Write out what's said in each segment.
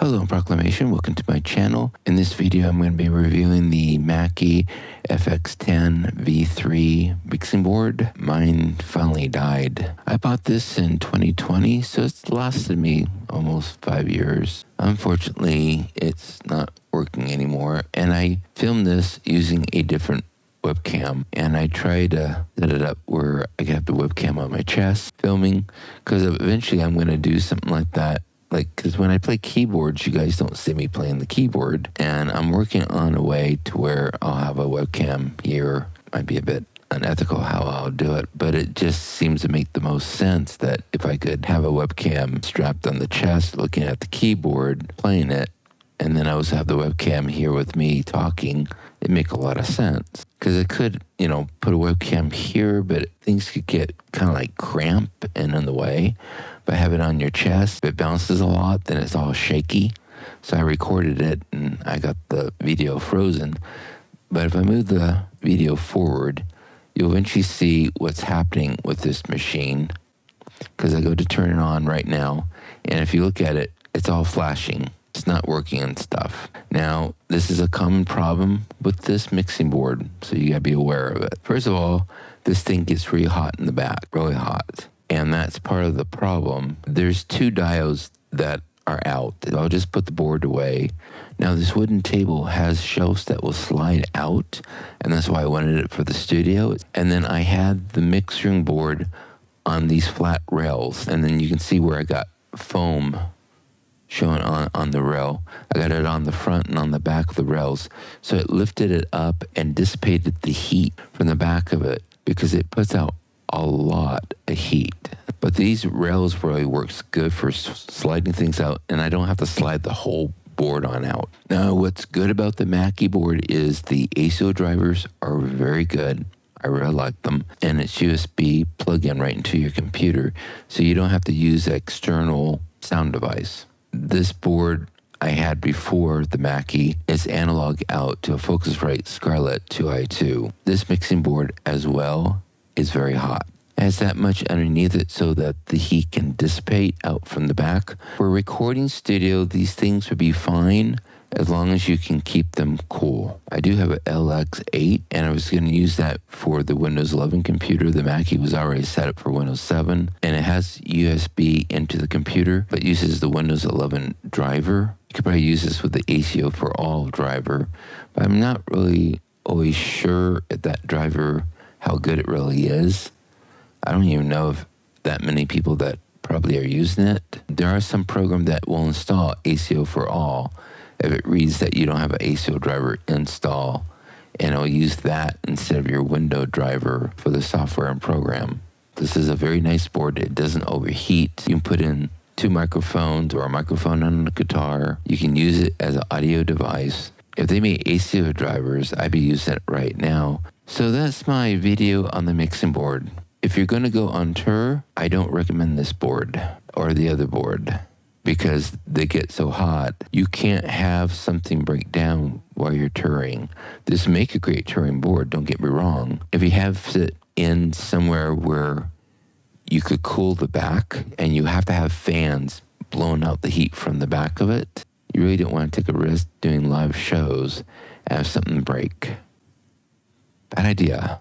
Hello Proclamation, welcome to my channel. In this video I'm going to be reviewing the Mackie FX10v3 mixing board. Mine finally died. I bought this in 2020, so it's lasted me almost 5 years. Unfortunately, it's not working anymore, and I filmed this using a different webcam, and I tried to set it up where I could have the webcam on my chest filming, because eventually I'm going to do something like that. Because when I play keyboards, you guys don't see me playing the keyboard. And I'm working on a way to where I'll have a webcam here. Might be a bit unethical how I'll do it, but it just seems to make the most sense that if I could have a webcam strapped on the chest, looking at the keyboard, playing it, and then I also have the webcam here with me talking, it'd make a lot of sense. Because I could, put a webcam here, but things could get kind of like cramped and in the way. But have it on your chest, if it bounces a lot, then it's all shaky. So I recorded it and I got the video frozen. But if I move the video forward, you'll eventually see what's happening with this machine. Because I go to turn it on right now, and if you look at it, it's all flashing. It's not working and stuff. Now, this is a common problem with this mixing board, so you gotta be aware of it. First of all, this thing gets really hot in the back, really hot. And that's part of the problem. There's 2 diodes that are out. I'll just put the board away. Now, this wooden table has shelves that will slide out, and that's why I wanted it for the studio. And then I had the mixing board on these flat rails, and then you can see where I got foam showing on the rail. I got it on the front and on the back of the rails. So it lifted it up and dissipated the heat from the back of it, because it puts out a lot of heat. But these rails really works good for sliding things out, and I don't have to slide the whole board on out. Now, what's good about the Mackie board is the ACO drivers are very good. I really like them, and it's USB plug-in right into your computer, so you don't have to use an external sound device. This board I had before the Mackie is analog out to a Focusrite Scarlett 2i2. This mixing board as well is very hot. It has that much underneath it so that the heat can dissipate out from the back. For a recording studio, these things would be fine as long as you can keep them cool. I do have an LX8, and I was going to use that for the Windows 11 computer. The Mackie was already set up for Windows 7, and it has USB into the computer, but uses the Windows 11 driver. You could probably use this with the ACO for all driver, but I'm not really always sure if that driver how good it really is. I don't even know if that many people that probably are using it. There are some programs that will install ACO for all if it reads that you don't have an ACO driver install, and it'll use that instead of your window driver for the software and program. This is a very nice board. It doesn't overheat. You can put in 2 microphones or a microphone on a guitar. You can use it as an audio device. If they made ACO drivers, I'd be using it right now. So that's my video on the mixing board. If you're going to go on tour, I don't recommend this board or the other board, because they get so hot. You can't have something break down while you're touring. This would make a great touring board, don't get me wrong. If you have it in somewhere where you could cool the back and you have to have fans blowing out the heat from the back of it, you really don't want to take a risk doing live shows and have something break. Bad idea.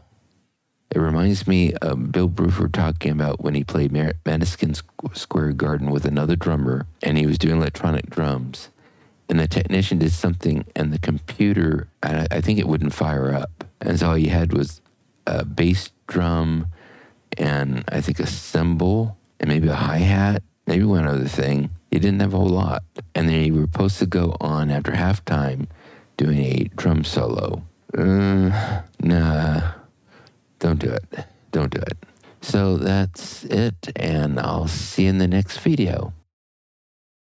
It reminds me of Bill Bruford talking about when he played Madison Square Garden with another drummer, and he was doing electronic drums. And the technician did something, and the computer, I think it wouldn't fire up. And so all you had was a bass drum, and I think a cymbal, and maybe a hi-hat, maybe one other thing. He didn't have a whole lot. And then you were supposed to go on after halftime doing a drum solo. Nah. Don't do it. Don't do it. So that's it, and I'll see you in the next video.